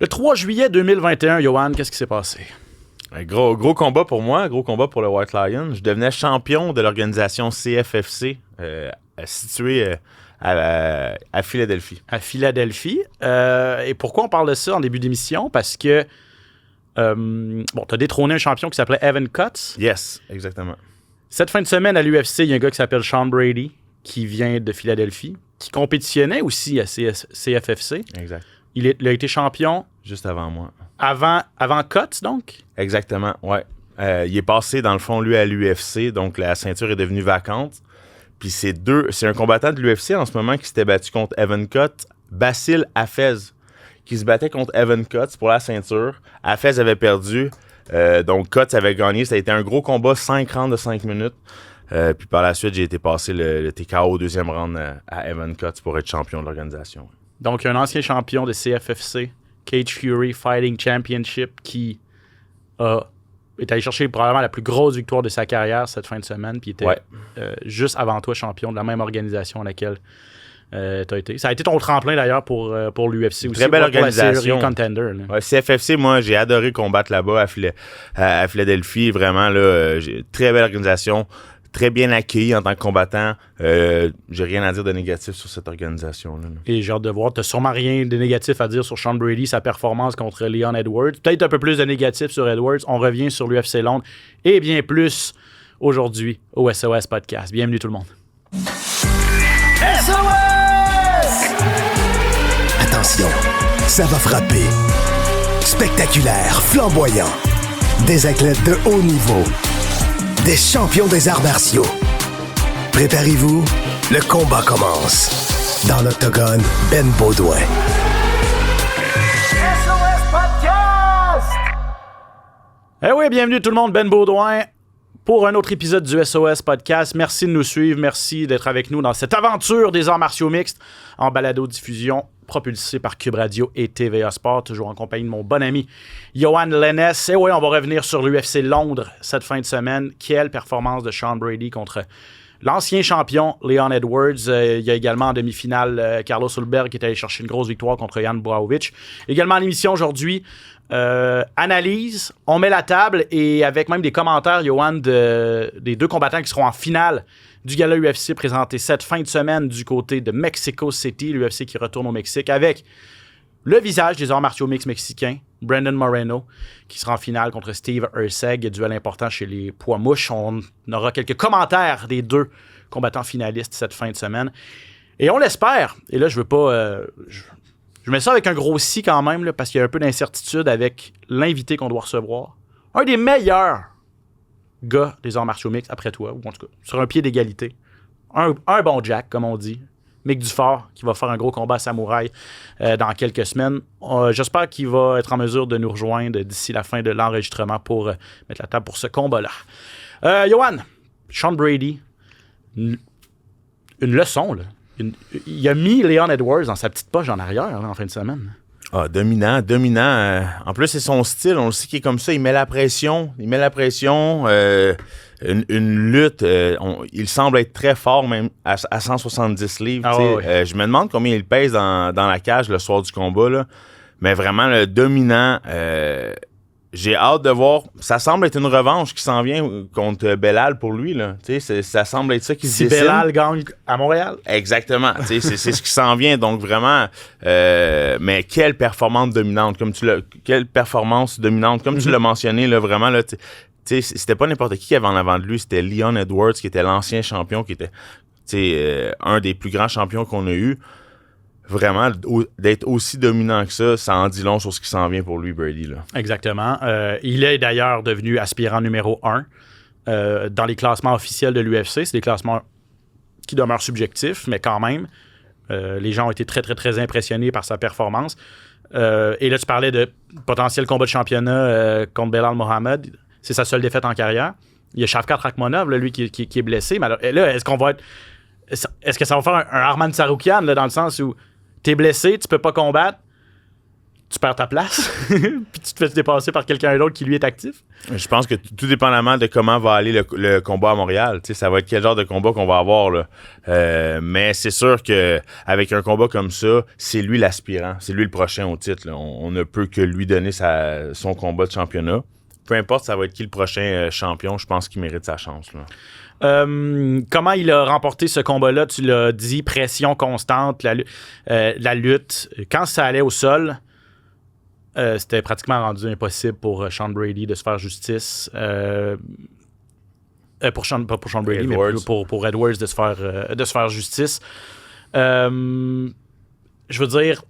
Le 3 juillet 2021, Yohan, qu'est-ce qui s'est passé? Un gros combat pour moi, gros combat pour le White Lion. Je devenais champion de l'organisation CFFC située à Philadelphie. À Philadelphie. Et pourquoi on parle de ça en début d'émission? Parce que tu as détrôné un champion qui s'appelait Evan Cutts. Yes, exactement. Cette fin de semaine à l'UFC, il y a un gars qui s'appelle Sean Brady qui vient de Philadelphie, qui compétitionnait aussi à CFFC. Exact. Il a été champion. Juste avant moi. Avant Cutts, donc? Exactement, ouais. Il est passé, dans le fond, lui, à l'UFC, donc la ceinture est devenue vacante. Puis c'est un combattant de l'UFC en ce moment qui s'était battu contre Evan Cutts, Basile Hafez, qui se battait contre Evan Cutts pour la ceinture. Hafez avait perdu, donc Cutts avait gagné. Ça a été un gros combat, 5 rounds de 5 minutes. Puis par la suite, j'ai été passé le TKO au deuxième round à Evan Cutts pour être champion de l'organisation. Donc, un ancien champion de CFFC, Cage Fury Fighting Championship, qui est allé chercher probablement la plus grosse victoire de sa carrière cette fin de semaine, puis était juste avant toi champion de la même organisation à laquelle tu as été. Ça a été ton tremplin d'ailleurs pour l'UFC aussi. Très belle organisation. Pour la série Contender. Ouais, CFFC, moi, j'ai adoré combattre là-bas à Philadelphie. Vraiment, là, très belle organisation. Très bien accueilli en tant que combattant. J'ai rien à dire de négatif sur cette organisation-là. Et j'ai hâte de voir. Tu n'as sûrement rien de négatif à dire sur Sean Brady, sa performance contre Leon Edwards. Peut-être un peu plus de négatif sur Edwards. On revient sur l'UFC Londres et bien plus aujourd'hui au SOS Podcast. Bienvenue tout le monde. SOS! Attention, ça va frapper. Spectaculaire, flamboyant. Des athlètes de haut niveau. Des champions des arts martiaux. Préparez-vous, le combat commence. Dans l'octogone, Ben Baudouin. SOS Podcast! Eh oui, bienvenue tout le monde, Ben Baudouin, pour un autre épisode du SOS Podcast. Merci de nous suivre, merci d'être avec nous dans cette aventure des arts martiaux mixtes en balado-diffusion propulsé par Cube Radio et TVA Sport, toujours en compagnie de mon bon ami Yohan Lennes. Et oui, on va revenir sur l'UFC Londres cette fin de semaine. Quelle performance de Sean Brady contre l'ancien champion Leon Edwards. Il y a également en demi-finale Carlos Ulberg qui est allé chercher une grosse victoire contre Jan Blachowicz. Également à l'émission aujourd'hui, analyse, on met la table et avec même des commentaires, Yohan, des deux combattants qui seront en finale du gala UFC présenté cette fin de semaine du côté de Mexico City, l'UFC qui retourne au Mexique avec le visage des arts martiaux mixtes mexicains, Brandon Moreno, qui sera en finale contre Steve Erceg, duel important chez les poids mouches. On aura quelques commentaires des deux combattants finalistes cette fin de semaine. Et on l'espère, et là je veux pas... je mets ça avec un gros si quand même, là, parce qu'il y a un peu d'incertitude avec l'invité qu'on doit recevoir. Un des meilleurs gars des arts martiaux mixtes, après toi, ou en tout cas, sur un pied d'égalité. Un bon Jack, comme on dit. Mick Dufort, qui va faire un gros combat à Samouraï dans quelques semaines. J'espère qu'il va être en mesure de nous rejoindre d'ici la fin de l'enregistrement pour mettre la table pour ce combat-là. Yohan, Sean Brady, une leçon, là. Il a mis Leon Edwards dans sa petite poche en arrière là, en fin de semaine. Ah, dominant. En plus, c'est son style. On le sait qu'il est comme ça. Il met la pression. Une lutte. Il semble être très fort, même à 170 livres. Je me demande combien il pèse dans la cage le soir du combat. Là. Mais vraiment, le dominant. J'ai hâte de voir. Ça semble être une revanche qui s'en vient contre Belal pour lui. Là. Ça semble être ça qui se dessine. Si Belal gagne à Montréal. Exactement. C'est ce qui s'en vient. Donc vraiment, mais quelle performance dominante. Comme tu l'as mentionné, là, vraiment, là, c'était pas n'importe qui avait en avant de lui. C'était Leon Edwards, qui était l'ancien champion, qui était un des plus grands champions qu'on a eu. Vraiment, d'être aussi dominant que ça en dit long sur ce qui s'en vient pour lui, Brady. Là. Exactement. Il est d'ailleurs devenu aspirant numéro 1 dans les classements officiels de l'UFC. C'est des classements qui demeurent subjectifs, mais quand même, les gens ont été très, très, très impressionnés par sa performance. Et là, tu parlais de potentiel combat de championnat contre Belal Mohamed. C'est sa seule défaite en carrière. Il y a Shavkat Rakhmonov, là, lui, qui est blessé. Mais alors, là, est-ce que ça va faire un Arman Tsarukyan, là, dans le sens où t'es blessé, tu peux pas combattre, tu perds ta place, puis tu te fais dépasser par quelqu'un d'autre qui, lui, est actif? Je pense que tout dépendamment de comment va aller le combat à Montréal, ça va être quel genre de combat qu'on va avoir. Là. Mais c'est sûr qu'avec un combat comme ça, c'est lui l'aspirant, c'est lui le prochain au titre. Là. On ne peut que lui donner son combat de championnat. Peu importe ça va être qui le prochain champion, je pense qu'il mérite sa chance. Là. Comment il a remporté ce combat-là? Tu l'as dit, pression constante, la lutte. Quand ça allait au sol, c'était pratiquement rendu impossible pour Sean Brady de se faire justice. Pas pour Sean Brady, Edwards. mais pour Edwards de se faire justice. Je veux dire,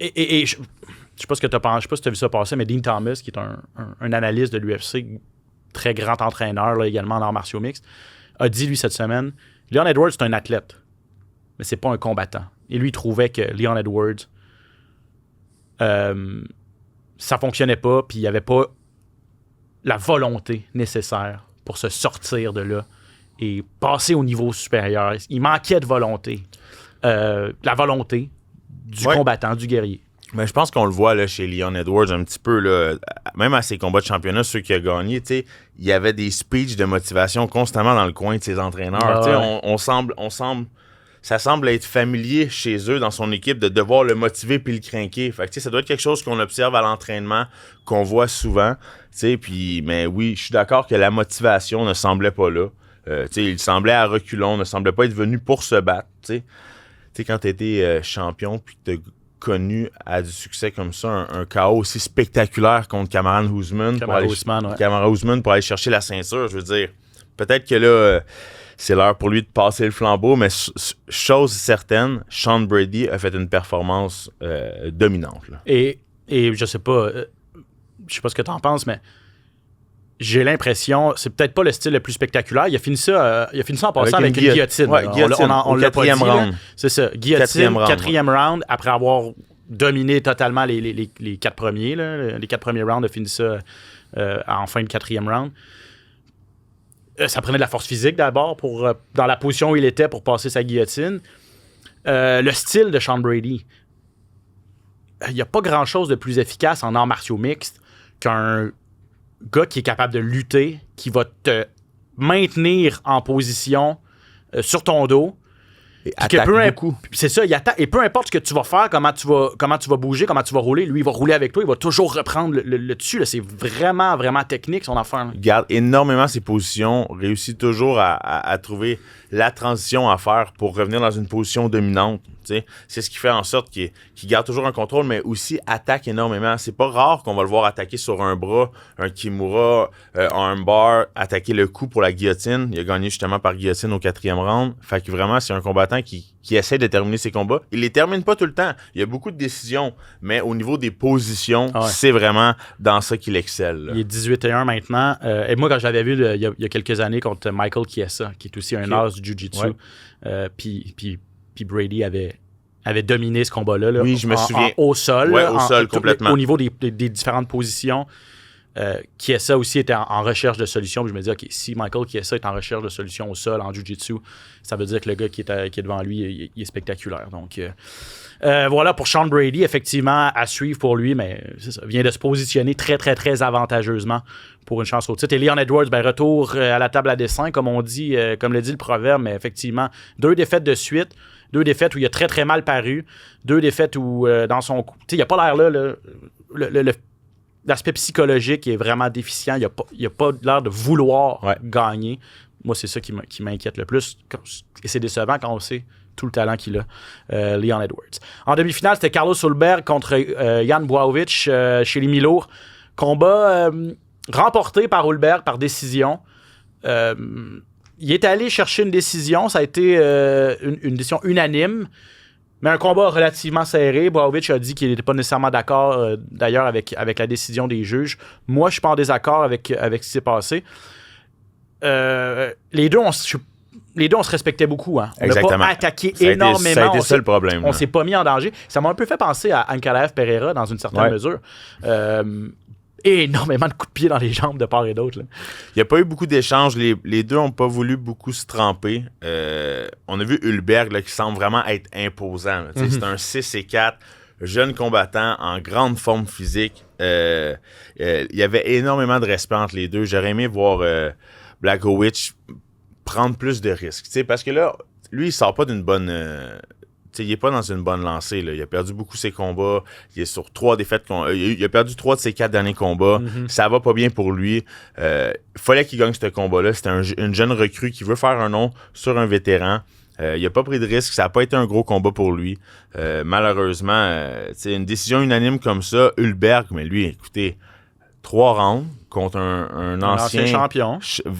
et je sais pas ce que tu as pensé, je sais pas si tu as vu ça passer, mais Dean Thomas, qui est un analyste de l'UFC, très grand entraîneur là, également en arts martiaux mixtes, a dit, lui, cette semaine, Leon Edwards, c'est un athlète, mais c'est pas un combattant. Et lui, il trouvait que Leon Edwards, ça fonctionnait pas, puis il n'y avait pas la volonté nécessaire pour se sortir de là et passer au niveau supérieur. Il manquait de volonté. La volonté du combattant, du guerrier. Mais je pense qu'on le voit là, chez Leon Edwards un petit peu, là, même à ses combats de championnat, ceux qui a gagné, il y avait des speeches de motivation constamment dans le coin de ses entraîneurs. Ça semble être familier chez eux, dans son équipe, de devoir le motiver puis le craquer. Fait que, ça doit être quelque chose qu'on observe à l'entraînement, qu'on voit souvent. Mais oui, je suis d'accord que la motivation ne semblait pas là. Il semblait à reculons, ne semblait pas être venu pour se battre. Quand tu étais champion puis que tu as connu à du succès comme ça, un KO aussi spectaculaire contre Kamaran Usman pour aller chercher la ceinture, je veux dire, peut-être que là, c'est l'heure pour lui de passer le flambeau, mais chose certaine, Sean Brady a fait une performance dominante. Là. Et je sais pas ce que tu en penses, mais j'ai l'impression, c'est peut-être pas le style le plus spectaculaire. Il a fini ça en passant avec une guillotine. Ouais, guillotine. On l'a pas dit. Round. C'est ça. Guillotine, quatrième round, après avoir dominé totalement les 4 premiers. Là. Les 4 premiers rounds, a fini ça en fin de 4e round. Ça prenait de la force physique d'abord dans la position où il était pour passer sa guillotine. Le style de Sean Brady. Il n'y a pas grand-chose de plus efficace en arts martiaux mixtes qu'un gars qui est capable de lutter, qui va te maintenir en position sur ton dos. Et attaque beaucoup. C'est ça, il attaque. Et peu importe ce que tu vas faire, comment tu vas bouger, comment tu vas rouler, lui, il va rouler avec toi, il va toujours reprendre le dessus. Là. C'est vraiment, vraiment technique, son affaire. Là. Il garde énormément ses positions, réussit toujours à trouver la transition à faire pour revenir dans une position dominante. T'sais. C'est ce qui fait en sorte qu'il garde toujours un contrôle, mais aussi attaque énormément. C'est pas rare qu'on va le voir attaquer sur un bras, un Kimura, un armbar, attaquer le cou pour la guillotine. Il a gagné justement par guillotine au 4e round. Fait que vraiment, c'est un combattant qui essaie de terminer ses combats. Il les termine pas tout le temps. Il y a beaucoup de décisions, mais au niveau des positions, c'est vraiment dans ça qu'il excelle. Là. Il est 18-1 maintenant. Et moi, quand je l'avais vu il y a quelques années contre Michael Chiesa, qui est aussi un as du Jiu-Jitsu, puis Brady avait dominé ce combat-là. Là, oui, je me souviens. Au sol. Oui, au sol, complètement. Au niveau des différentes positions. Chiesa aussi était en recherche de solutions. Puis je me dis, OK, si Michael Chiesa est en recherche de solutions au sol, en Jiu-Jitsu, ça veut dire que le gars qui est devant lui, il est spectaculaire. Donc, voilà pour Sean Brady, effectivement, à suivre pour lui, mais c'est ça, vient de se positionner très, très, très avantageusement pour une chance au titre. Et Leon Edwards, retour à la table à dessin, comme on dit, comme le dit le proverbe, mais effectivement, 2 défaites de suite, 2 défaites où il a très, très mal paru, 2 défaites où, dans son coup, tu sais, il n'y a pas l'air là, l'aspect psychologique est vraiment déficient. Il n'y a pas l'air de vouloir gagner. Moi, c'est ça qui m'inquiète le plus. Et c'est décevant quand on sait tout le talent qu'il a, Leon Edwards. En demi-finale, c'était Carlos Ulberg contre Jan Błachowicz chez les mi-lourds. Combat remporté par Ulberg par décision. Il est allé chercher une décision. Ça a été une décision unanime. Mais un combat relativement serré. Błachowicz a dit qu'il n'était pas nécessairement d'accord, d'ailleurs, avec la décision des juges. Moi, je suis pas en désaccord avec ce qui s'est passé. Les deux, on se respectait beaucoup. Hein. On n'a pas attaqué énormément. Ça a été ça le problème. On s'est pas mis en danger. Ça m'a un peu fait penser à Ankalaev Pereira dans une certaine mesure. Énormément de coups de pied dans les jambes de part et d'autre. Là. Il n'y a pas eu beaucoup d'échanges. Les deux n'ont pas voulu beaucoup se tremper. On a vu Ulberg là, qui semble vraiment être imposant. C'est un 6-4, jeune combattant en grande forme physique. Il y avait énormément de respect entre les deux. J'aurais aimé voir Blachowicz prendre plus de risques. Parce que là, lui, il sort pas d'une bonne... il est pas dans une bonne lancée. Là. Il a perdu beaucoup ses combats. Il est sur 3 défaites. Il a perdu 3 de ses 4 derniers combats. Ça va pas bien pour lui. Il fallait qu'il gagne ce combat-là. C'était une jeune recrue qui veut faire un nom sur un vétéran. Il n'a pas pris de risque. Ça n'a pas été un gros combat pour lui. Malheureusement, une décision unanime comme ça, Hulberg, mais lui, écoutez, 3 rounds contre un ancien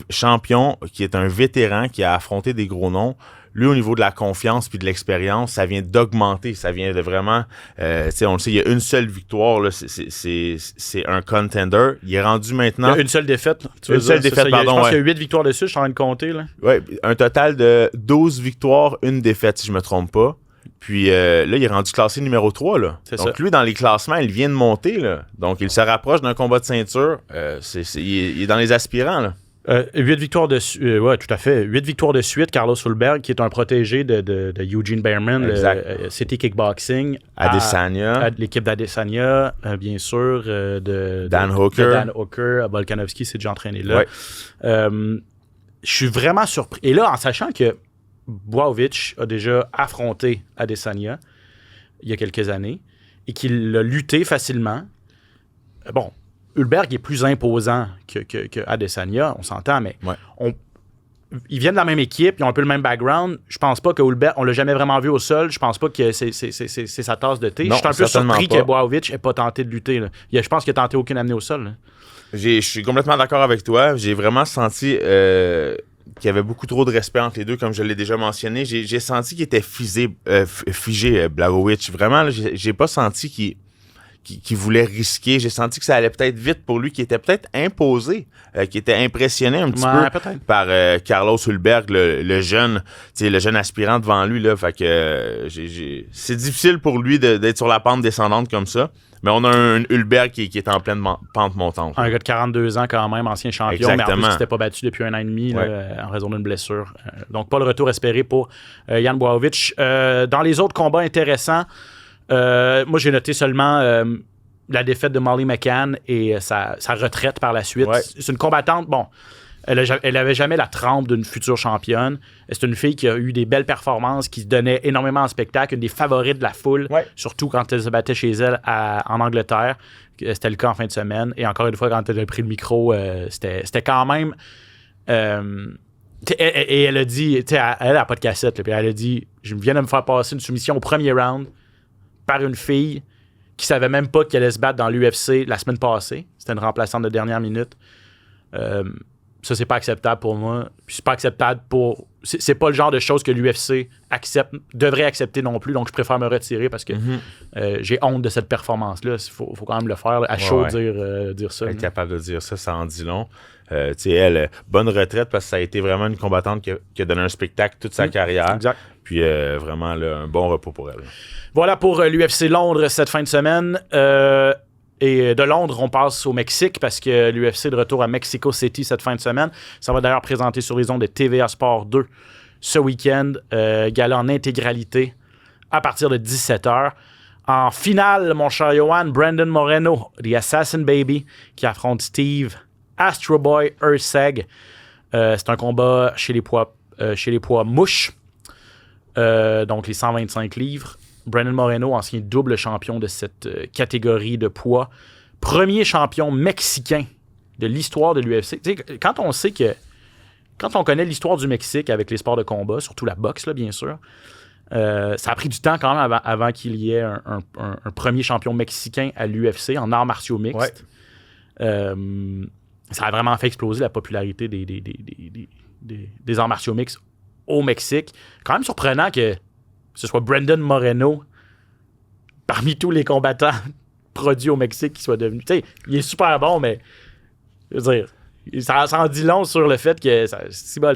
champion qui est un vétéran qui a affronté des gros noms. Lui, au niveau de la confiance puis de l'expérience, ça vient d'augmenter. Ça vient de vraiment... on le sait, il y a une seule victoire. Là, c'est un contender. Il est rendu maintenant... Il y a une seule défaite. Une seule défaite, pardon. Je pense qu'il y a 8 victoires dessus, je suis en train de compter. Oui, un total de 12 victoires, une défaite, si je ne me trompe pas. Puis là, il est rendu classé numéro 3. Là. Donc lui, dans les classements, il vient de monter. Là. Donc, il se rapproche d'un combat de ceinture. Il est dans les aspirants, là. 8 victoires de suite. Ouais, tout à fait. 8 victoires de suite. Carlos Hulberg, qui est un protégé de Eugene Bareman, le City Kickboxing. Adesanya. L'équipe d'Adesanya, bien sûr. Dan Hooker. Dan Hooker. Volkanovski s'est déjà entraîné là. Ouais. Je suis vraiment surpris. Et là, en sachant que Blachowicz a déjà affronté Adesanya il y a quelques années et qu'il l'a lutté facilement. Bon, Hulberg est plus imposant que Adesanya, on s'entend, mais ils viennent de la même équipe, ils ont un peu le même background. Je pense pas que Hulberg, on l'a jamais vraiment vu au sol. Je pense pas que c'est sa tasse de thé. Je suis un peu surpris que Blachowicz n'ait pas tenté de lutter. Là. Je pense qu'il a tenté aucune amenée au sol. Je suis complètement d'accord avec toi. J'ai vraiment senti qu'il y avait beaucoup trop de respect entre les deux, comme je l'ai déjà mentionné. J'ai senti qu'il était figé, Blachowicz. Vraiment, là, j'ai pas senti qu'il voulait risquer. J'ai senti que ça allait peut-être vite pour lui, qui était peut-être imposé, qui était impressionné un petit peu par Carlos Hulberg, le jeune aspirant devant lui. Là. Fait que c'est difficile pour lui d'être sur la pente descendante comme ça. Mais on a un Hulberg qui est en pleine pente montante. Un gars de 42 ans quand même, ancien champion, exactement. Mais en plus, il s'était pas battu depuis 1 an et demi en raison d'une blessure. Donc, pas le retour espéré pour Jan Blachowicz. Dans les autres combats intéressants, moi, j'ai noté seulement la défaite de Molly McCann et sa retraite par la suite. Ouais. C'est une combattante, bon, elle n'avait jamais la trempe d'une future championne. C'est une fille qui a eu des belles performances, qui se donnait énormément en spectacle, une des favorites de la foule, surtout quand elle se battait chez elle en Angleterre. C'était le cas en fin de semaine. Et encore une fois, quand elle a pris le micro, c'était quand même... et elle a dit, elle n'a pas de cassette, là, puis elle a dit, je viens de me faire passer une soumission au premier round par une fille qui savait même pas qu'elle allait se battre dans l'UFC la semaine passée. C'était une remplaçante de dernière minute. Ça, c'est pas acceptable pour moi. Puis c'est pas acceptable pour... C'est pas le genre de choses que l'UFC devrait accepter non plus. Donc, je préfère me retirer parce que j'ai honte de cette performance-là. Il faut quand même le faire, là, à chaud dire ça. Être capable de dire ça en dit long. Elle, bonne retraite parce que ça a été vraiment une combattante qui a donné un spectacle toute sa carrière. Exact. Puis vraiment, là, un bon repos pour elle. Voilà pour l'UFC Londres cette fin de semaine. Et de Londres, on passe au Mexique parce que l'UFC est de retour à Mexico City cette fin de semaine. Ça va d'ailleurs présenter sur les ondes de TVA Sport 2 ce week-end. Gala en intégralité à partir de 17h. En finale, mon cher Johan, Brandon Moreno, The Assassin Baby, qui affronte Steve Astro Boy Erceg. C'est un combat chez les poids mouches. Donc les 125 livres. Brandon Moreno, ancien double champion de cette catégorie de poids. Premier champion mexicain de l'histoire de l'UFC. Tu sais, quand on connaît l'histoire du Mexique avec les sports de combat, surtout la boxe, là, bien sûr, ça a pris du temps quand même avant qu'il y ait un premier champion mexicain à l'UFC en arts martiaux mixtes. Ça a vraiment fait exploser la popularité des arts martiaux mixtes au Mexique. Quand même surprenant que ce soit Brandon Moreno, parmi tous les combattants produits au Mexique, qui soit devenu... Tu sais, il est super bon, mais... Je veux dire, ça en dit long sur le fait que ça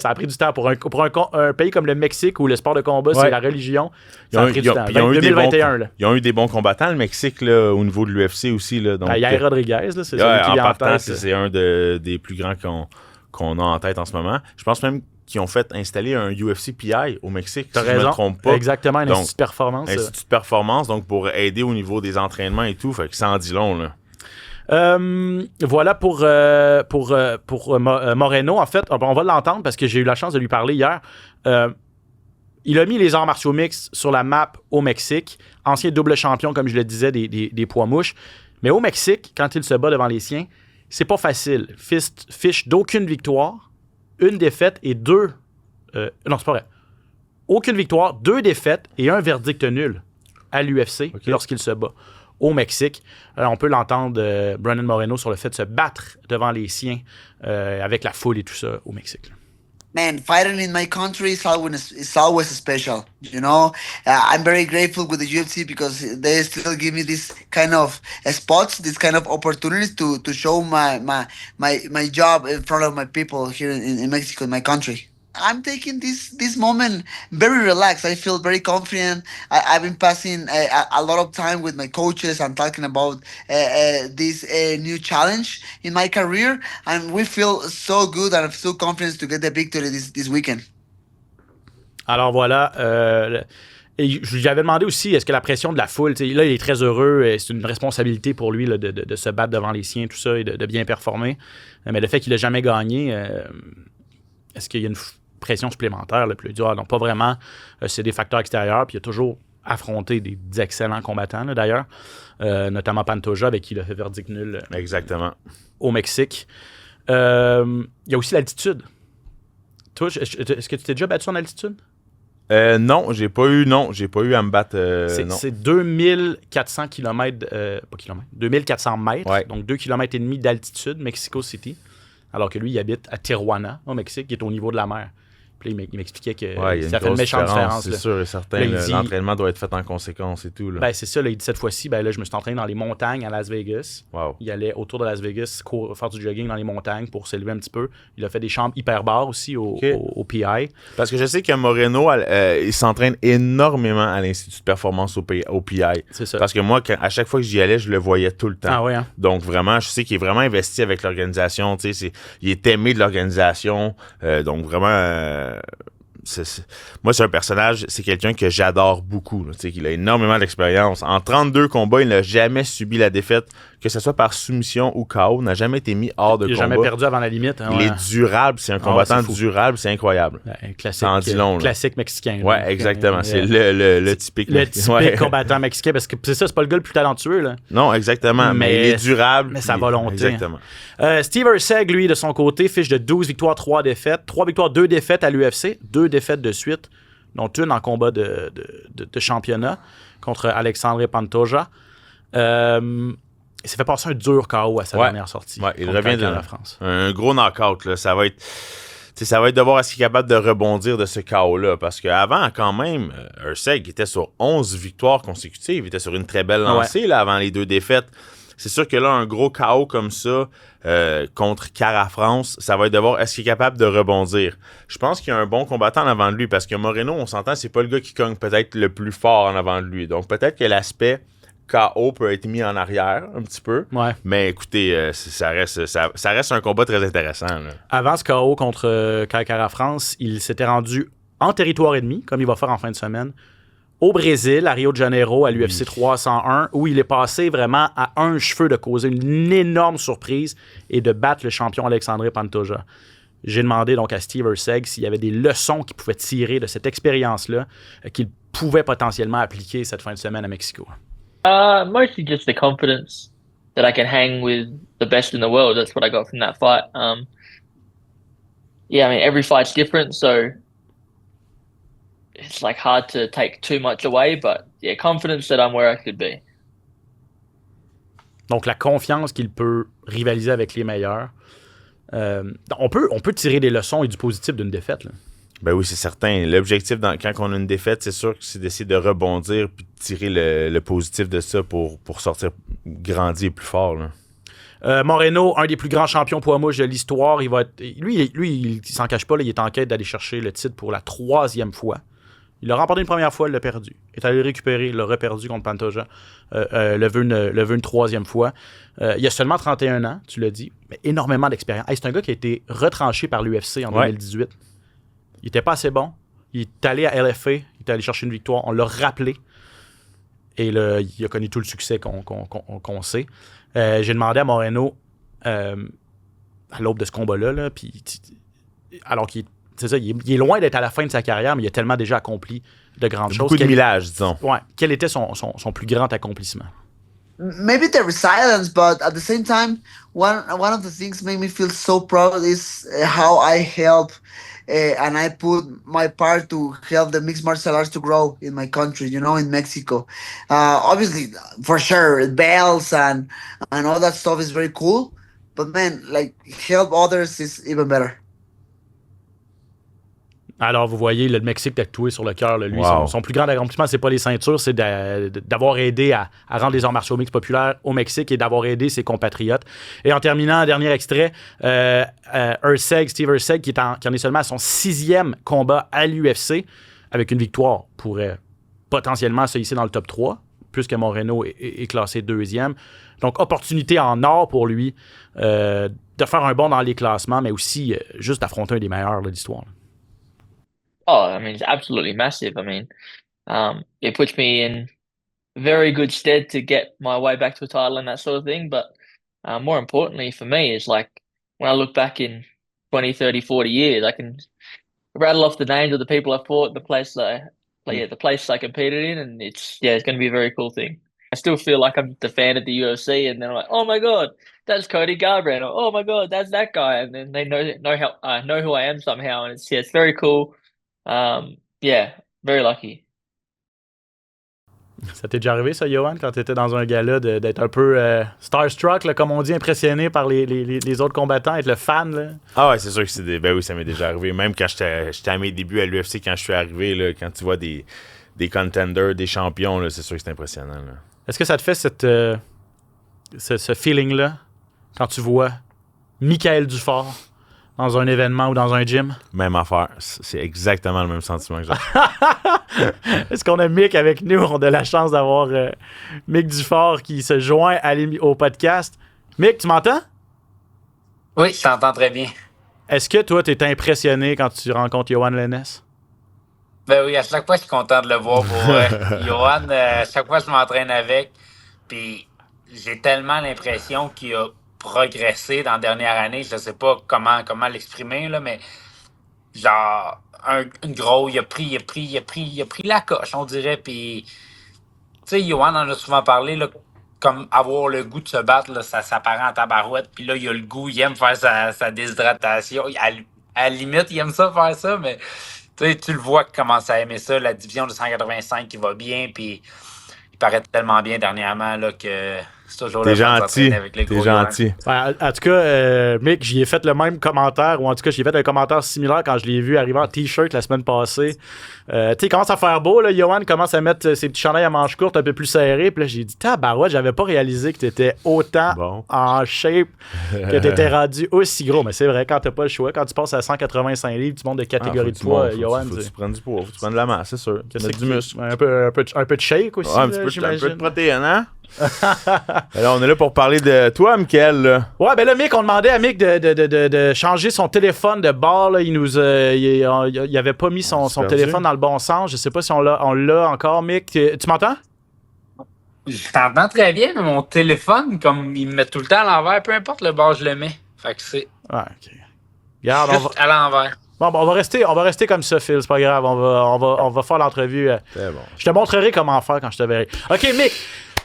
a pris du temps pour un pays comme le Mexique où le sport de combat, c'est la religion. Ça a pris du temps. 2021, là. Ils ont eu des bons combattants, le Mexique, là, au niveau de l'UFC aussi. Là, donc, Yair Rodriguez, là, c'est celui qui vient en tête. C'est un des plus grands qu'on a en tête en ce moment. Je pense même qui ont fait installer un UFC PI au Mexique, T'as si je raison. me trompe pas. Exactement, un Donc, institut de performance. Institut de performance, donc pour aider au niveau des entraînements et tout. Fait que ça en dit long, là. Voilà pour Moreno. En fait, on va l'entendre parce que j'ai eu la chance de lui parler hier. Il a mis les arts martiaux mixtes sur la map au Mexique. Ancien double champion, comme je le disais, des poids mouches. Mais au Mexique, quand il se bat devant les siens, c'est pas facile. Fiche d'aucune victoire, une défaite et deux... non, c'est pas vrai. Aucune victoire, 2 défaites et un verdict nul à l'UFC lorsqu'il se bat au Mexique. On peut l'entendre, Brandon Moreno, sur le fait de se battre devant les siens avec la foule et tout ça au Mexique. Là. Man, fighting in my country is always special, you know. I'm very grateful with the UFC because they still give me this kind of spots, this kind of opportunities to show my job in front of my people here in Mexico, in my country. I'm taking this moment very relaxed. I feel very confident. I've been passing a lot of time with my coaches and talking about this new challenge in my career, and we feel so good and so confident to get the victory this weekend. Alors voilà. Et je lui avais demandé aussi, est-ce que la pression de la foule, là, il est très heureux, c'est une responsabilité pour lui là, de se battre devant les siens, tout ça, et de bien performer. Mais le fait qu'il n'a jamais gagné, est-ce qu'il y a une pression supplémentaire? Là, puis il dit, non, pas vraiment. C'est des facteurs extérieurs. Puis il a toujours affronté des excellents combattants, là, d'ailleurs. Notamment Pantoja, avec qui il a fait verdict nul. Exactement. Au Mexique. Il y a aussi l'altitude. Toi, est-ce que tu t'es déjà battu en altitude? Non, j'ai pas eu à me battre. C'est 2400 km, pas kilomètres, 2400 mètres, ouais. Donc 2,5 km d'altitude, Mexico City. Alors que lui, il habite à Tijuana, au Mexique, qui est au niveau de la mer. Puis là, il m'expliquait que ça fait une méchante différence. C'est sûr et certain. L'entraînement doit être fait en conséquence et tout. Là. Ben, c'est ça. Là, il dit cette fois-ci, ben, là, je me suis entraîné dans les montagnes à Las Vegas. Wow. Il allait autour de Las Vegas faire du jogging dans les montagnes pour s'élever un petit peu. Il a fait des chambres hyperbares aussi au PI. Parce que je sais que Moreno, il s'entraîne énormément à l'Institut de performance au PI. C'est ça. Parce que moi, à chaque fois que j'y allais, je le voyais tout le temps. Ah ouais, hein? Donc vraiment, je sais qu'il est vraiment investi avec l'organisation. Il est aimé de l'organisation. Donc vraiment... Moi, c'est un personnage, c'est quelqu'un que j'adore beaucoup. Là, il a énormément d'expérience. En 32 combats, il n'a jamais subi la défaite, que ce soit par soumission ou KO, n'a jamais été mis hors de combat. Il n'a jamais perdu avant la limite. Hein, il est durable, c'est un combattant durable, c'est incroyable. Classique, ça en dit long, classique mexicain. Ouais, là. Exactement. C'est le typique. Le typique combattant mexicain, parce que c'est ça, c'est pas le gars le plus talentueux. Là. Non, exactement. Mais il est durable. Mais sa volonté. Exactement. Steve Erceg, lui, de son côté, fiche de 12 victoires, 3 défaites. 3 victoires, 2 défaites à l'UFC. 2 défaites de suite, dont une en combat de championnat contre Alexandre Pantoja. Il s'est fait passer un dur KO à sa dernière sortie. Ouais, il revient de la France. Un gros knockout. Là. Ça va être de voir est-ce qu'il est capable de rebondir de ce KO-là. Parce qu'avant, quand même, Erceg était sur 11 victoires consécutives. Il était sur une très belle lancée là, avant les 2 défaites. C'est sûr que là, un gros KO comme ça contre Cara France, ça va être de voir est-ce qu'il est capable de rebondir. Je pense qu'il y a un bon combattant en avant de lui parce que Moreno, on s'entend, c'est pas le gars qui cogne peut-être le plus fort en avant de lui. Donc peut-être que l'aspect KO peut être mis en arrière un petit peu. Ouais. Mais écoutez, ça reste un combat très intéressant. Là. Avant ce KO contre Cara France, il s'était rendu en territoire ennemi, comme il va faire en fin de semaine, au Brésil, à Rio de Janeiro, à l'UFC 301, où il est passé vraiment à un cheveu de causer une énorme surprise et de battre le champion Alexandre Pantoja. J'ai demandé donc à Steve Erceg s'il y avait des leçons qu'il pouvait tirer de cette expérience-là qu'il pouvait potentiellement appliquer cette fin de semaine à Mexico. Mostly just the confidence that I can hang with the best in the world. That's what I got from that fight. Yeah, I mean, every fight's different, so it's like hard to take too much away, but yeah, confidence that I'm where I could be. Donc, la confiance qu'il peut rivaliser avec les meilleurs. On peut tirer des leçons et du positif d'une défaite, là. Ben oui, c'est certain. L'objectif, quand on a une défaite, c'est sûr que c'est d'essayer de rebondir puis de tirer le positif de ça pour sortir grandi et plus fort. Là. Moreno, un des plus grands champions poids mouche de l'histoire, il va être, lui, il s'en cache pas, là, il est en quête d'aller chercher le titre pour la 3e fois. Il l'a remporté une première fois, il l'a perdu. Il est allé le récupérer, il l'a reperdu contre Pantoja. Le veut une 3e fois. Il a seulement 31 ans, tu l'as dit, mais énormément d'expérience. Hey, c'est un gars qui a été retranché par l'UFC en 2018. Il était pas assez bon. Il est allé à LFA, il est allé chercher une victoire. On l'a rappelé. Et là, il a connu tout le succès qu'on sait. J'ai demandé à Moreno, à l'aube de ce combat-là, là, puis, alors qu'il c'est ça, il est loin d'être à la fin de sa carrière, mais il a tellement déjà accompli de grandes choses. Beaucoup de millage, disons. Ouais. Quel était son plus grand accomplissement? Maybe the resilience, but at the same time, one of the things make me feel so proud is how I help and I put my part to help the mixed martial arts to grow in my country, you know, in Mexico. Obviously, for sure, belts and all that stuff is very cool, but man, like help others is even better. Alors, vous voyez, le Mexique tatoué sur le cœur. Lui, wow. son plus grand accomplissement, c'est pas les ceintures, c'est d'avoir aidé à rendre les arts martiaux mixtes populaires au Mexique et d'avoir aidé ses compatriotes. Et en terminant, dernier extrait, Steve Erceg, qui en est seulement à son 6e combat à l'UFC, avec une victoire, pourrait potentiellement se hisser dans le top 3, puisque Moreno est classé 2e. Donc, opportunité en or pour lui de faire un bond dans les classements, mais aussi juste d'affronter un des meilleurs de l'histoire. Oh, I mean, it's absolutely massive. I mean, it puts me in very good stead to get my way back to a title and that sort of thing. But more importantly for me is like when I look back in 20, 30, 40 years, I can rattle off the names of the people I fought, the place I competed in, and it's going to be a very cool thing. I still feel like I'm the fan of the UFC, and then I'm like, oh my god, that's Cody Garbrandt, or oh my god, that's that guy, and then they know who I am somehow, and it's very cool. Very lucky. Ça t'est déjà arrivé, ça, Johan, quand tu étais dans un gala, d'être un peu starstruck, là, comme on dit, impressionné par les autres combattants, être le fan? Là? Ah ouais, c'est sûr que ben oui, ça m'est déjà arrivé. Même quand j'étais à mes débuts à l'UFC, quand je suis arrivé, là, quand tu vois des contenders, des champions, là, c'est sûr que c'est impressionnant. Là. Est-ce que ça te fait ce feeling-là quand tu vois Michael Dufort dans un événement ou dans un gym? Même affaire. C'est exactement le même sentiment que j'ai. Est-ce qu'on a Mick avec nous? On a la chance d'avoir Mick Dufort qui se joint au podcast. Mick, tu m'entends? Oui, je t'entends très bien. Est-ce que toi, tu es impressionné quand tu rencontres Yohan Lennes? Ben oui, à chaque fois, je suis content de le voir pour Yohan. À chaque fois, je m'entraîne avec. Puis j'ai tellement l'impression qu'il a progressé dans la dernière année. Je sais pas comment l'exprimer, là, mais genre, il a pris la coche, on dirait. Puis, tu sais, Yohan en a souvent parlé, là, comme avoir le goût de se battre, là, ça s'apparent en tabarouette. Puis là, il a le goût, il aime faire sa déshydratation. À la limite, il aime ça, faire ça, mais tu le vois qu'il commence à aimer ça. La division de 185 qui va bien, puis il paraît tellement bien dernièrement là, que c'est toujours le fun de s'entraîner avec les gros. T'es gentil. En tout cas, Mick, j'y ai fait le même commentaire, ou en tout cas, j'y ai fait un commentaire similaire quand je l'ai vu arriver en T-shirt la semaine passée. Tu sais, il commence à faire beau, là, Yohan commence à mettre ses petits chandails à manches courtes un peu plus serrés. Puis là, j'ai dit, tabarouette, j'avais pas réalisé que t'étais autant en shape, que t'étais rendu aussi gros. Mais c'est vrai, quand t'as pas le choix, quand tu passes à 185 livres, tu montes de catégorie de poids, Yohan. Faut que tu prennes du poids, faut que tu prennes de la masse, c'est sûr. Mettre du muscle. Un peu de shake aussi. Un peu de protéines, hein? Alors, on est là pour parler de toi, Mickaël. Là. Ouais, ben là, Mick, on demandait à Mick de changer son téléphone de bord. Là. Il avait pas mis son téléphone dans le bon sens. Je sais pas si on l'a encore, Mick. Tu m'entends? Je t'entends très bien, mais mon téléphone, comme il me met tout le temps à l'envers, peu importe le bord, je le mets. Fait que c'est. Ouais, ok. Regarde, juste à l'envers. Bon, on va rester comme ça, Phil. C'est pas grave. On va faire l'entrevue. C'est bon. Je te montrerai comment faire quand je te verrai. OK, Mick.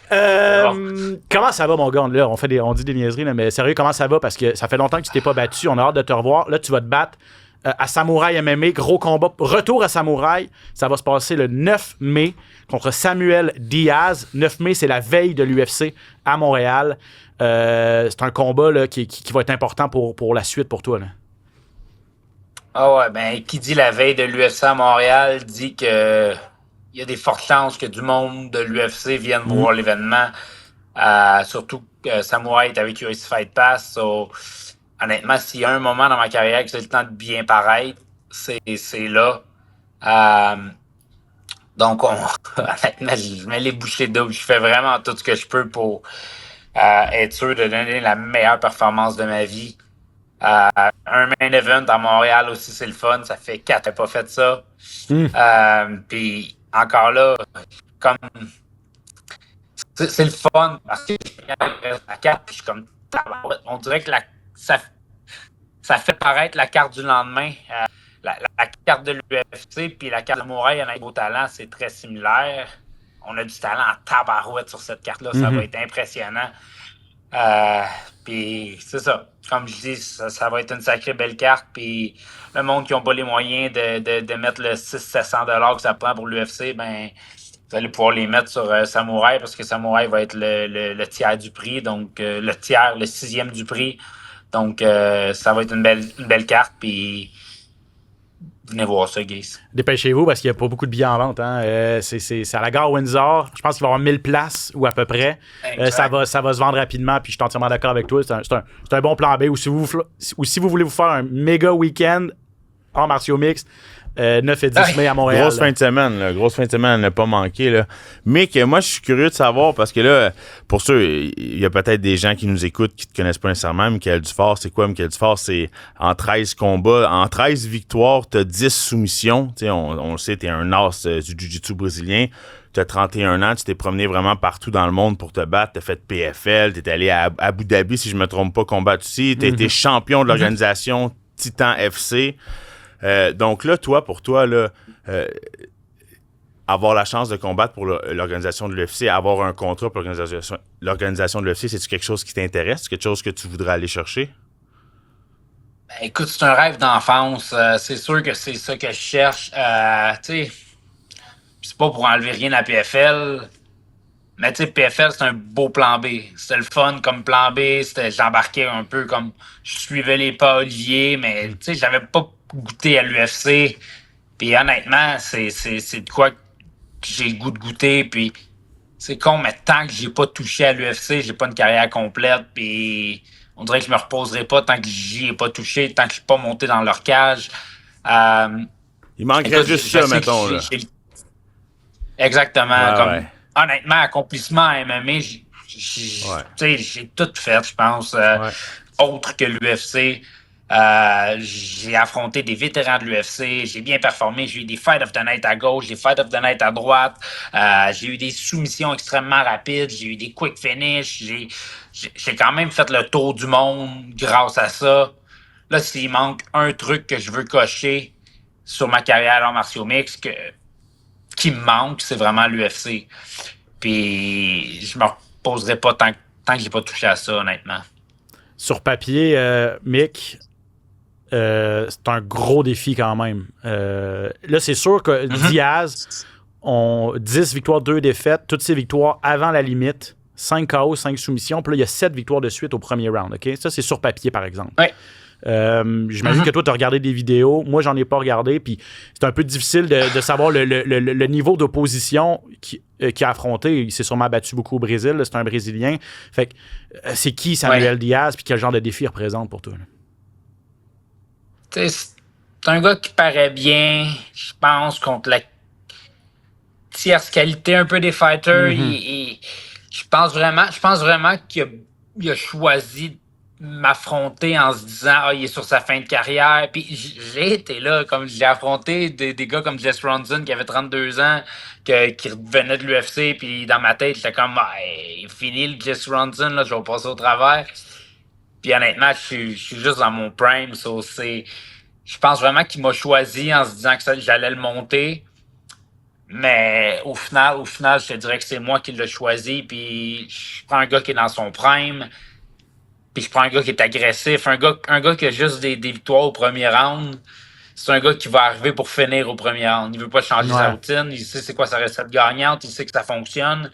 Comment ça va, mon gars? Là, on dit des niaiseries, là, mais sérieux, comment ça va? Parce que ça fait longtemps que tu t'es pas battu. On a hâte de te revoir. Là, tu vas te battre à Samouraï MMA. Gros combat. Retour à Samouraï. Ça va se passer le 9 mai contre Samuel Diaz. 9 mai, c'est la veille de l'UFC à Montréal. C'est un combat là, qui va être important pour la suite pour toi. Là. Ah ouais, ben, qui dit la veille de l'UFC à Montréal dit que il y a des fortes chances que du monde de l'UFC vienne voir l'événement. Surtout que Samouraï est avec UFC Fight Pass. So, honnêtement, s'il y a un moment dans ma carrière que c'est le temps de bien paraître, c'est là. Donc, honnêtement, je mets les bouchées doubles. Je fais vraiment tout ce que je peux pour être sûr de donner la meilleure performance de ma vie. Un main event à Montréal aussi, c'est le fun. Ça fait 4 que j'ai pas fait ça. Puis encore là, comme c'est le fun parce que la carte, je suis comme on dirait que ça fait paraître la carte du lendemain. La carte de l'UFC puis la carte de Montréal, il y en a un beau talent, c'est très similaire. On a du talent en tabarouette sur cette carte-là, ça va être impressionnant. Puis c'est ça, comme je dis, ça va être une sacrée belle carte. Puis le monde qui n'a pas les moyens de mettre le 600-700$ que ça prend pour l'UFC, ben vous allez pouvoir les mettre sur Samouraï parce que Samouraï va être le tiers du prix, donc le 6e du prix. Donc ça va être une belle carte. Puis venez voir ça, guys. Dépêchez-vous parce qu'il n'y a pas beaucoup de billets en vente. Hein. C'est à la gare Windsor. Je pense qu'il va y avoir 1000 places ou à peu près. Ça va se vendre rapidement. Puis je suis entièrement d'accord avec toi. C'est un bon plan B. Ou si vous voulez vous faire un méga week-end en martiaux mixtes, 9 et 10 mai à Montréal. Grosse fin de semaine à ne pas manquer. Là. Mick, moi, je suis curieux de savoir parce que là, pour ceux, il y a peut-être des gens qui nous écoutent qui ne te connaissent pas nécessairement. Michael Dufort, c'est quoi Michael Dufort? C'est en 13 combats, en 13 victoires, tu as 10 soumissions. T'sais, on le sait, tu es un as du jiu-jitsu brésilien. Tu as 31 ans, tu t'es promené vraiment partout dans le monde pour te battre. Tu as fait PFL, tu es allé à Abu Dhabi, si je ne me trompe pas, combattre aussi. Tu as été champion de l'organisation Titan FC. Donc là, pour toi, là, avoir la chance de combattre pour l'organisation de l'UFC, avoir un contrat pour l'organisation de l'UFC, c'est-tu quelque chose qui t'intéresse? C'est quelque chose que tu voudrais aller chercher? Ben, écoute, c'est un rêve d'enfance. C'est sûr que c'est ça que je cherche. Tu sais, c'est pas pour enlever rien à PFL, mais tu sais, PFL, c'est un beau plan B. C'était le fun comme plan B. J'embarquais un peu comme je suivais les pas Olivier, mais tu sais, j'avais pas goûté à l'UFC. Puis honnêtement, c'est de quoi que j'ai le goût de goûter. Puis c'est con, mais tant que j'ai pas touché à l'UFC, j'ai pas une carrière complète. Puis on dirait que je me reposerai pas tant que j'y ai pas touché, tant que je suis pas monté dans leur cage. Il manquerait juste ça, mettons. Là. Exactement. Ouais. Honnêtement, accomplissement à MMA, j'ai tout fait, je pense. Autre que l'UFC. J'ai affronté des vétérans de l'UFC, j'ai bien performé, j'ai eu des Fight of the Night à gauche, des Fight of the Night à droite, j'ai eu des soumissions extrêmement rapides, j'ai eu des quick finish, j'ai quand même fait le tour du monde grâce à ça. Là, s'il manque un truc que je veux cocher sur ma carrière en martiaux mixtes qui me manque, c'est vraiment l'UFC. Puis je me reposerai pas tant que j'ai pas touché à ça, honnêtement. Sur papier, Mick, c'est un gros défi quand même. Là, c'est sûr que Diaz, 10 victoires, 2 défaites, toutes ces victoires avant la limite, 5 KO, 5 soumissions, puis là, il y a 7 victoires de suite au premier round. Okay? Ça, c'est sur papier, par exemple. Ouais. J'imagine que toi, tu as regardé des vidéos. Moi, j'en ai pas regardé. Puis c'est un peu difficile de savoir le niveau d'opposition qu'il a affronté. Il s'est sûrement battu beaucoup au Brésil. C'est un Brésilien. Fait que c'est qui Samuel Diaz? Puis quel genre de défi il représente pour toi? C'est un gars qui paraît bien, je pense, contre la tierce qualité un peu des fighters. Je pense vraiment qu'il a choisi m'affronter en se disant il est sur sa fin de carrière. Puis j'ai été là, comme j'ai affronté des gars comme Jess Ronson qui avait 32 ans, qui revenait de l'UFC, puis dans ma tête, j'étais comme fini le Jess Ronson, là, je vais passer au travers. Puis honnêtement, je suis juste dans mon prime. Je pense vraiment qu'il m'a choisi en se disant que j'allais le monter. Mais au final, je te dirais que c'est moi qui l'ai choisi. Puis je prends un gars qui est dans son prime. Puis je prends un gars qui est agressif, un gars qui a juste des victoires au premier round. C'est un gars qui va arriver pour finir au premier round. Il veut pas changer sa routine. Il sait c'est quoi sa recette gagnante. Il sait que ça fonctionne.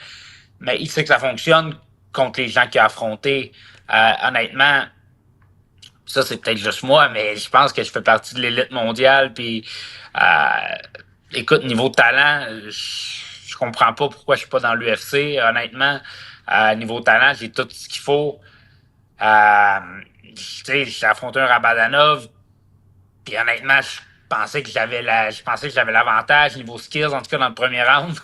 Mais il sait que ça fonctionne contre les gens qu'il a affrontés. Honnêtement, ça c'est peut-être juste moi, mais je pense que je fais partie de l'élite mondiale. Puis, écoute, niveau talent, je comprends pas pourquoi je suis pas dans l'UFC. Honnêtement, niveau talent, j'ai tout ce qu'il faut. J'ai affronté un Rabadanov, puis honnêtement, je pensais que j'avais l'avantage niveau skills, en tout cas dans le premier round.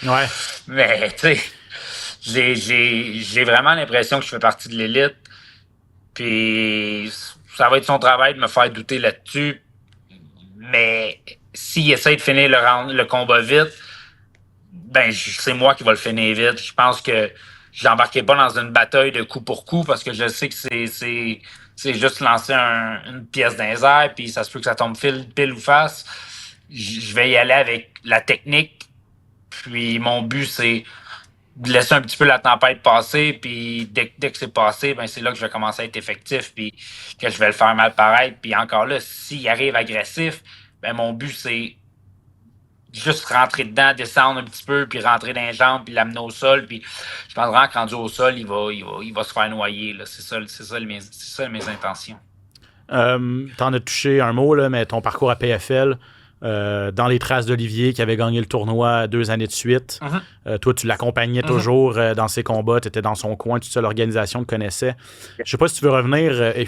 Ouais. Mais tu sais, j'ai vraiment l'impression que je fais partie de l'élite. Puis ça va être son travail de me faire douter là-dessus. Mais s'il essaie de finir le combat vite, ben c'est moi qui va le finir vite. Je pense que je n'embarquerai pas dans une bataille de coup pour coup parce que je sais que c'est juste lancer une pièce dans les airs puis ça se peut que ça tombe pile ou face. Je vais y aller avec la technique. Puis mon but, c'est de laisser un petit peu la tempête passer, puis dès que c'est passé, ben c'est là que je vais commencer à être effectif, puis que je vais le faire mal paraître. Puis encore là, s'il arrive agressif, ben mon but, c'est juste rentrer dedans, descendre un petit peu, puis rentrer dans les jambes, puis l'amener au sol. Puis je pense vraiment que rendu au sol, il va se faire noyer. Là. C'est ça mes intentions. T'en as touché un mot, là, mais ton parcours à PFL, dans les traces d'Olivier qui avait gagné le tournoi 2 années de suite. Toi, tu l'accompagnais toujours dans ses combats, tu étais dans son coin, toute seule l'organisation te connaissait. Je sais pas si tu veux revenir, et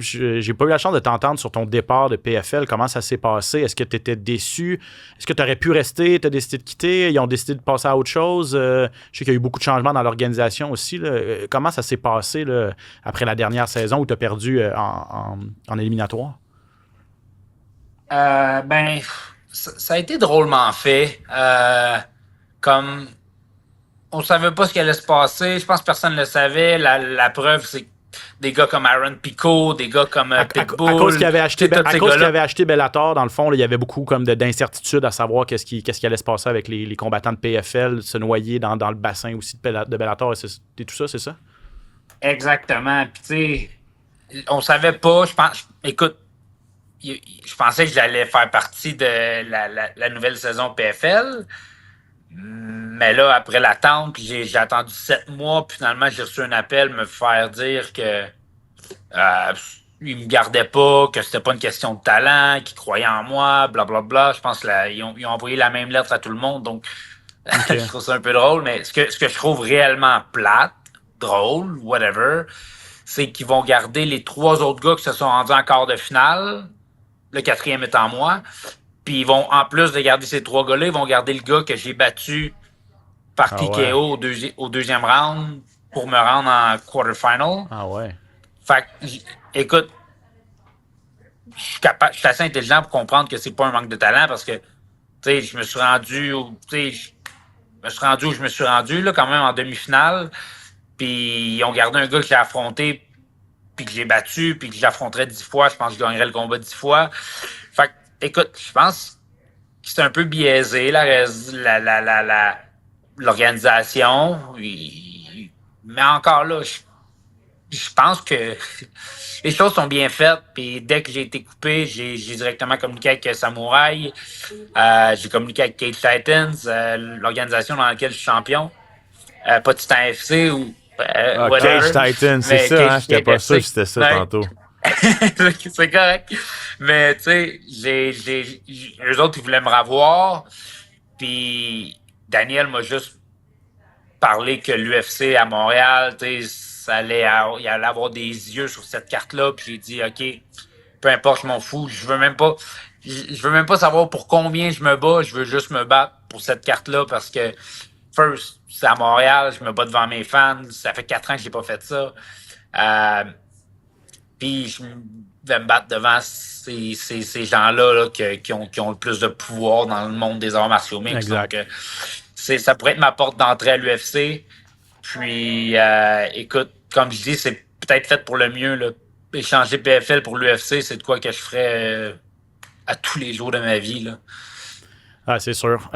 j'ai pas eu la chance de t'entendre sur ton départ de PFL, comment ça s'est passé, est-ce que tu étais déçu, est-ce que tu aurais pu rester, tu as décidé de quitter, ils ont décidé de passer à autre chose, je sais qu'il y a eu beaucoup de changements dans l'organisation aussi, là. Comment ça s'est passé là, après la dernière saison où tu as perdu en éliminatoire? Ben, ça a été drôlement fait. Comme on savait pas ce qui allait se passer, je pense que personne ne le savait. La preuve, c'est des gars comme Aaron Pico, des gars comme Pitbull. À cause qu'il avait acheté Bellator, dans le fond, là, il y avait beaucoup comme d'incertitudes à savoir qu'est-ce qui allait se passer avec les combattants de PFL, se noyer dans le bassin aussi de Bellator et tout ça, c'est ça? Exactement. Puis tu sais, on savait pas. Écoute, je pensais que j'allais faire partie de la nouvelle saison PFL. Mais là, après l'attente, j'ai attendu 7 mois, puis finalement, j'ai reçu un appel me faire dire que ils me gardaient pas, que c'était pas une question de talent, qu'ils croyaient en moi, blablabla. Je pense qu'ils ont envoyé la même lettre à tout le monde, donc okay. Je trouve ça un peu drôle. Mais ce que je trouve réellement plate, drôle, whatever, c'est qu'ils vont garder les 3 autres gars qui se sont rendus en quart de finale, le 4e étant moi. Puis ils vont, en plus de garder ces 3 gars-là, ils vont garder le gars que j'ai battu par TKO au 2e round pour me rendre en quarterfinal. Ah ouais. Fait que, écoute, je suis assez intelligent pour comprendre que c'est pas un manque de talent parce que, tu sais, je me suis rendu où je me suis rendu, là, quand même en demi-finale. Puis ils ont gardé un gars que j'ai affronté, puis que j'ai battu, puis que j'affronterais 10 fois. Je pense que je gagnerais le combat 10 fois. Fait que, écoute, je pense que c'est un peu biaisé, l'organisation. Mais encore là, je pense que les choses sont bien faites. Puis dès que j'ai été coupé, j'ai directement communiqué avec Samouraï. J'ai communiqué avec Cage Titans, l'organisation dans laquelle je suis champion. Pas Titan FC ou Cage Titans, c'est ça, hein? J'étais pas sûr que c'était ça tantôt. C'est correct. Mais, tu sais, eux autres, ils voulaient me revoir. Puis, Daniel m'a juste parlé que l'UFC à Montréal, tu sais, il allait avoir des yeux sur cette carte-là. Puis, j'ai dit, OK, peu importe, je m'en fous. Je veux même pas savoir pour combien je me bats. Je veux juste me battre pour cette carte-là parce que, first, c'est à Montréal. Je me bats devant mes fans. Ça fait 4 ans que j'ai pas fait ça. Puis je vais me battre devant ces gens-là là, qui ont le plus de pouvoir dans le monde des arts martiaux mixtes. Donc, ça pourrait être ma porte d'entrée à l'UFC. Puis, écoute, comme je dis, c'est peut-être fait pour le mieux. Là. Échanger PFL pour l'UFC, c'est de quoi que je ferais à tous les jours de ma vie. Là. Ah, c'est sûr.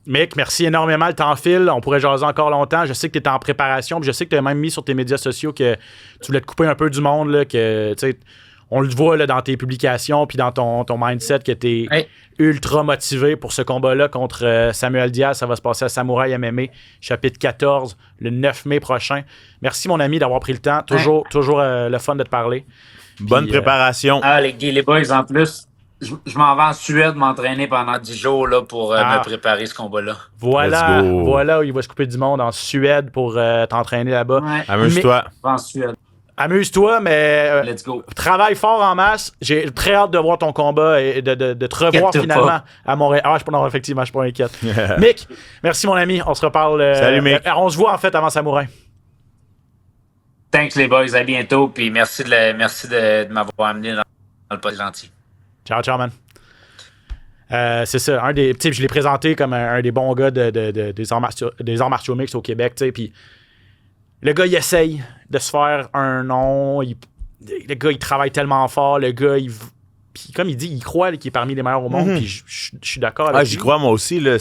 Mick, merci énormément. Le temps file. On pourrait jaser encore longtemps. Je sais que tu étais en préparation. Puis je sais que tu as même mis sur tes médias sociaux que tu voulais te couper un peu du monde. Là, que, on le voit là, dans tes publications puis dans ton mindset que tu es ultra motivé pour ce combat-là contre Samuel Diaz. Ça va se passer à Samouraï MMA, chapitre 14, le 9 mai prochain. Merci, mon ami, d'avoir pris le temps. Toujours le fun de te parler. Bonne préparation. Les boys, en plus... Je m'en vais en Suède m'entraîner pendant 10 jours là, pour me préparer ce combat-là. Voilà où il va se couper du monde en Suède pour t'entraîner là-bas. Ouais. Amuse-toi. En Suède. Amuse-toi, mais let's go. Travaille fort en masse. J'ai très hâte de voir ton combat et de te revoir finalement à Montréal. Effectivement, je suis pas inquiète. Mick, merci mon ami. On se reparle. Salut Mick. On se voit en fait avant Samouraï. Thanks les boys, à bientôt. Puis merci de m'avoir amené dans le podcast gentil. Ciao, ciao, man. C'est ça, je l'ai présenté comme un des bons gars des arts martiaux mixtes au Québec, puis le gars, il essaye de se faire un nom, le gars, il travaille tellement fort, le gars, puis comme il dit, il croit qu'il est parmi les meilleurs au monde, puis je suis d'accord avec lui. J'y crois moi aussi, là,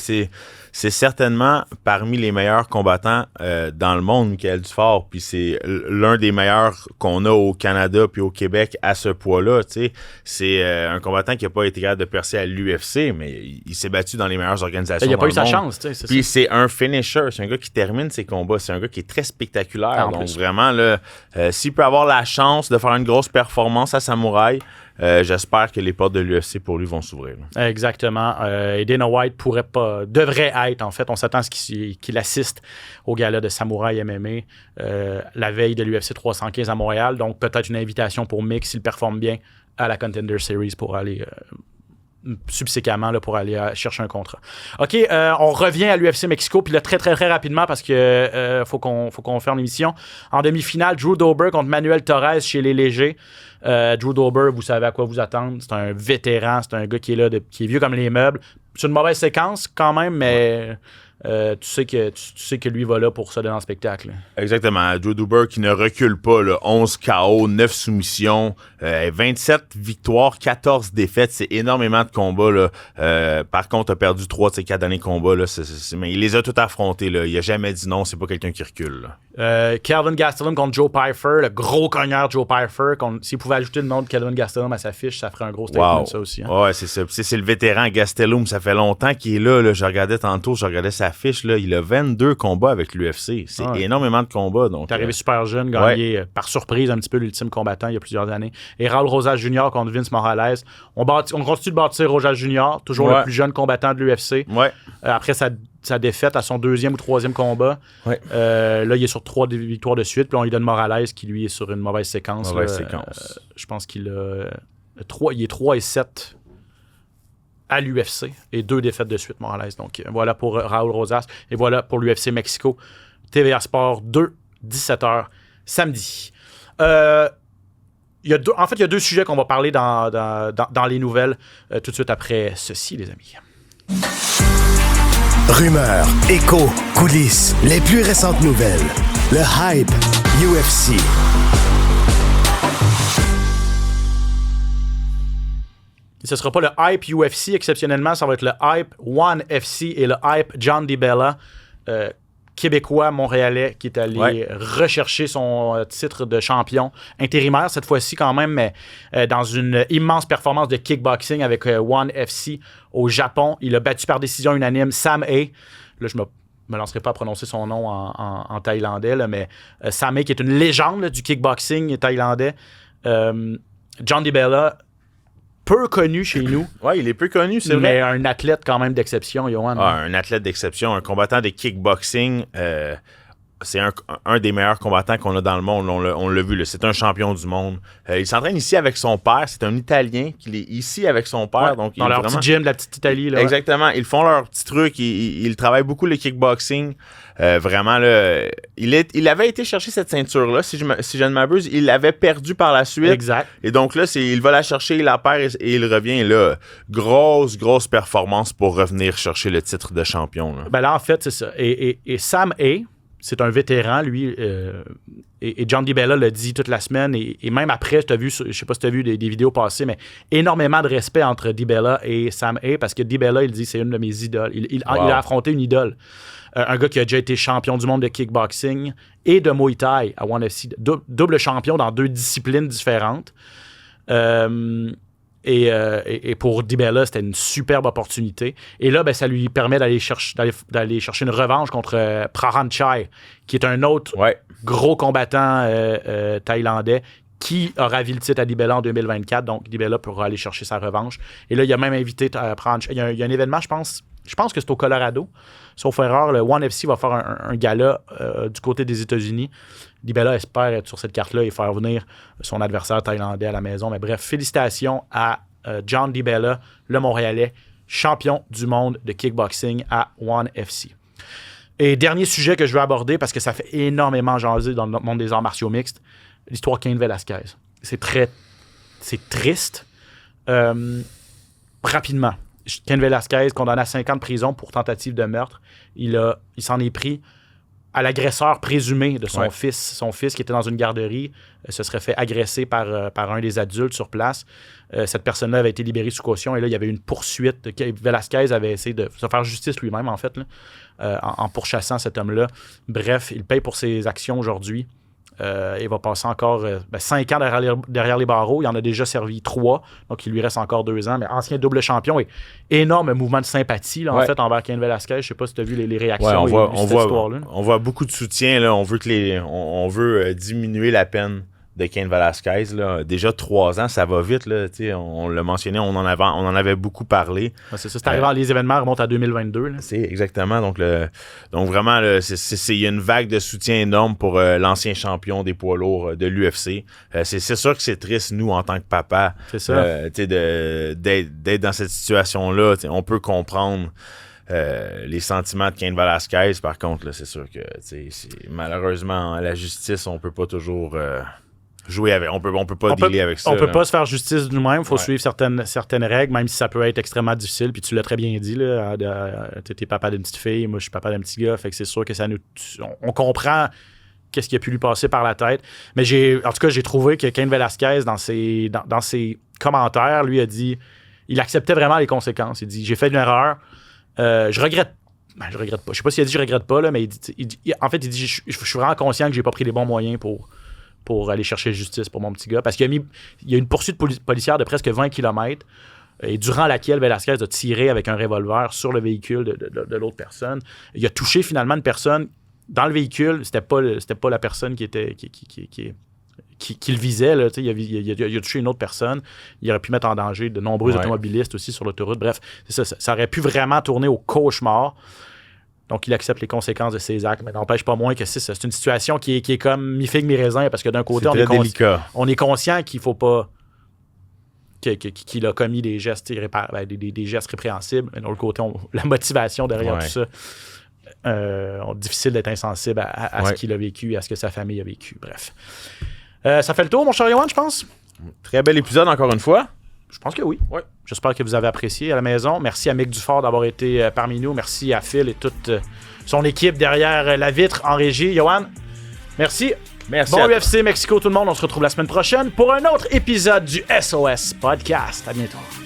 c'est certainement parmi les meilleurs combattants dans le monde, Michael Dufort, puis c'est l'un des meilleurs qu'on a au Canada puis au Québec à ce poids-là, tu sais. C'est un combattant qui n'a pas été capable de percer à l'UFC, mais il s'est battu dans les meilleures organisations il n'a pas eu sa monde. chance, tu sais. Puis c'est un finisher, c'est un gars qui termine ses combats, c'est un gars qui est très spectaculaire, donc vraiment, là, s'il peut avoir la chance de faire une grosse performance à Samouraï, j'espère que les portes de l'UFC pour lui vont s'ouvrir. Exactement. Et Dana White devrait être, en fait, on s'attend à ce qu'il assiste au gala de Samouraï MMA la veille de l'UFC 315 à Montréal. Donc, peut-être une invitation pour Mick, s'il performe bien, à la Contender Series pour aller subséquemment là, pour aller chercher un contrat. OK, on revient à l'UFC Mexico, puis là, très, très, très rapidement, parce que faut qu'on ferme l'émission. En demi-finale, Drew Dober contre Manuel Torres chez les légers. Drew Dober, vous savez à quoi vous attendre. C'est un vétéran, c'est un gars qui est là, qui est vieux comme les meubles. C'est une mauvaise séquence quand même, mais tu sais que lui va là pour se donner en spectacle. Exactement. Drew Dober qui ne recule pas, là, 11 KO, 9 soumissions, 27 victoires, 14 défaites. C'est énormément de combats. Là. Par contre, il a perdu 3 de ses 4 derniers combats. Là. Mais il les a tous affrontés. Là. Il n'a jamais dit non. C'est pas quelqu'un qui recule. Kelvin Gastelum contre Joe Pyfer, le gros cogneur Joe Pyfer. S'il pouvait ajouter le nom de Kelvin Gastelum à sa fiche, ça ferait un gros statement, ça aussi. Hein. Ouais, c'est ça. C'est le vétéran Gastelum. Ça fait longtemps qu'il est là. Je regardais tantôt, sa fiche. Là. Il a 22 combats avec l'UFC. C'est énormément de combats. Donc, il est arrivé super jeune, gagné par surprise un petit peu l'ultime combattant il y a plusieurs années. Et Raul Rosas Jr. contre Vince Morales. On continue de bâtir Rosas Jr., toujours le plus jeune combattant de l'UFC. Après sa défaite à son 2e ou 3e combat. Là, il est sur 3 victoires de suite. Puis on lui donne Morales qui, lui, est sur une mauvaise séquence. Je pense qu'il il est 3-7 à l'UFC et 2 défaites de suite, Morales. Donc, voilà pour Raul Rosas. Et voilà pour l'UFC Mexico. TVA Sport 2, 17h, samedi. Il y a 2 sujets qu'on va parler dans les nouvelles tout de suite après ceci, les amis. Rumeurs, échos, coulisses, les plus récentes nouvelles. Le hype UFC. Ce ne sera pas le hype UFC exceptionnellement, ça va être le hype One FC et le hype John DiBella, québécois, montréalais, qui est allé rechercher son titre de champion intérimaire cette fois-ci quand même, mais dans une immense performance de kickboxing avec One FC au Japon. Il a battu par décision unanime Sam A. Là, je me lancerai pas à prononcer son nom en thaïlandais, là, mais Sam A, qui est une légende là, du kickboxing thaïlandais. John DiBella, peu connu chez nous. Oui, il est peu connu, c'est vrai. Mais un athlète quand même d'exception, Johan. Un athlète d'exception, un combattant de kickboxing. C'est un des meilleurs combattants qu'on a dans le monde. On l'a vu, là. C'est un champion du monde. Il s'entraîne ici avec son père. C'est un Italien qui est ici avec son père. Donc, dans leur petit gym de la petite Italie. Là, exactement. Ils font leur petit truc. Ils travaillent beaucoup le kickboxing. Vraiment, là, il avait été chercher cette ceinture-là. Si je ne m'abuse, il l'avait perdu par la suite. Exact. Et donc là, il va la chercher, il la perd et il revient. Là, grosse performance pour revenir chercher le titre de champion. Là, ben là en fait, c'est ça. Et Sam A., c'est un vétéran, lui, et John DiBella l'a dit toute la semaine, et même après, je sais pas si tu as vu des vidéos passées, mais énormément de respect entre DiBella et Sam A., parce que DiBella, il dit, c'est une de mes idoles. Il a affronté une idole. Un gars qui a déjà été champion du monde de kickboxing et de Muay Thai à ONE FC. Double champion dans 2 disciplines différentes. Et pour DiBella, c'était une superbe opportunité. Et là, ben, ça lui permet d'aller chercher une revanche contre Prahan Chai, qui est un autre gros combattant thaïlandais qui a ravi le titre à DiBella en 2024. Donc, DiBella pourra aller chercher sa revanche. Et là, il a même invité Prahan Chai. Il y a un événement, je pense que c'est au Colorado. Sauf erreur, le ONE FC va faire un gala du côté des États-Unis. DiBella espère être sur cette carte-là et faire venir son adversaire thaïlandais à la maison. Mais bref, félicitations à John DiBella, le Montréalais, champion du monde de kickboxing à ONE FC. Et dernier sujet que je veux aborder, parce que ça fait énormément jaser dans le monde des arts martiaux mixtes, l'histoire Cain Velasquez. C'est triste. Rapidement, Cain Velasquez, condamné à 5 ans de prison pour tentative de meurtre, il s'en est pris à l'agresseur présumé de son fils. Son fils qui était dans une garderie se serait fait agresser par un des adultes sur place. Cette personne-là avait été libérée sous caution et là, il y avait une poursuite. Velasquez avait essayé de se faire justice lui-même, en fait, là, en pourchassant cet homme-là. Bref, il paye pour ses actions aujourd'hui. Il va passer encore 5 ans derrière les barreaux. Il en a déjà servi 3, donc il lui reste encore 2 ans. Mais ancien double champion et énorme mouvement de sympathie là, en fait, envers Cain Velasquez. Je ne sais pas si tu as vu les réactions cette histoire-là. On voit beaucoup de soutien. Là. On veut diminuer la peine de Cain Velasquez. Là. Déjà 3 ans, ça va vite. Là. On l'a mentionné, on en avait beaucoup parlé. Ouais, c'est ça, c'est arrivé, les événements remontent à 2022. Là. C'est exactement. Donc vraiment, il y a une vague de soutien énorme pour l'ancien champion des poids lourds de l'UFC. C'est sûr que c'est triste, nous, en tant que papa, d'être dans cette situation-là. On peut comprendre les sentiments de Cain Velasquez. Par contre, là, c'est sûr que malheureusement, la justice, on peut pas toujours... jouer avec. On peut pas dealer avec ça. On peut pas se faire justice nous-mêmes. Il faut suivre certaines règles, même si ça peut être extrêmement difficile. Puis tu l'as très bien dit, là. T'es papa d'une petite fille, moi je suis papa d'un petit gars. Fait que c'est sûr que on comprend qu'est-ce qui a pu lui passer par la tête. Mais en tout cas, j'ai trouvé que Cain Velasquez, dans ses commentaires, lui a dit, il acceptait vraiment les conséquences. Il dit, j'ai fait une erreur. Je regrette pas. Je sais pas s'il a dit je regrette pas, là, mais il dit, je suis vraiment conscient que j'ai pas pris les bons moyens pour aller chercher justice pour mon petit gars. Parce qu'il y a une poursuite policière de presque 20 km et durant laquelle Velasquez a tiré avec un revolver sur le véhicule de l'autre personne. Il a touché finalement une personne dans le véhicule. C'était pas la personne qui le visait. Là, il a touché une autre personne. Il aurait pu mettre en danger de nombreux automobilistes aussi sur l'autoroute. Bref, ça aurait pu vraiment tourner au cauchemar. Donc, il accepte les conséquences de ses actes, mais n'empêche pas moins que c'est une situation qui est comme mi-figue, mi-raisin, parce que d'un côté, on est conscient qu'il ne faut pas qu'il a commis des gestes des gestes répréhensibles, mais de l'autre côté, la motivation derrière tout ça, difficile d'être insensible à ce qu'il a vécu et à ce que sa famille a vécu. Bref. Ça fait le tour, mon cher Yoann, je pense. Très bel épisode, encore une fois. Je pense que oui. J'espère que vous avez apprécié à la maison. Merci à Mick Dufort d'avoir été parmi nous. Merci à Phil et toute son équipe derrière la vitre en régie. Yoann, merci. Bon UFC Mexico tout le monde. On se retrouve la semaine prochaine pour un autre épisode du SOS Podcast. À bientôt.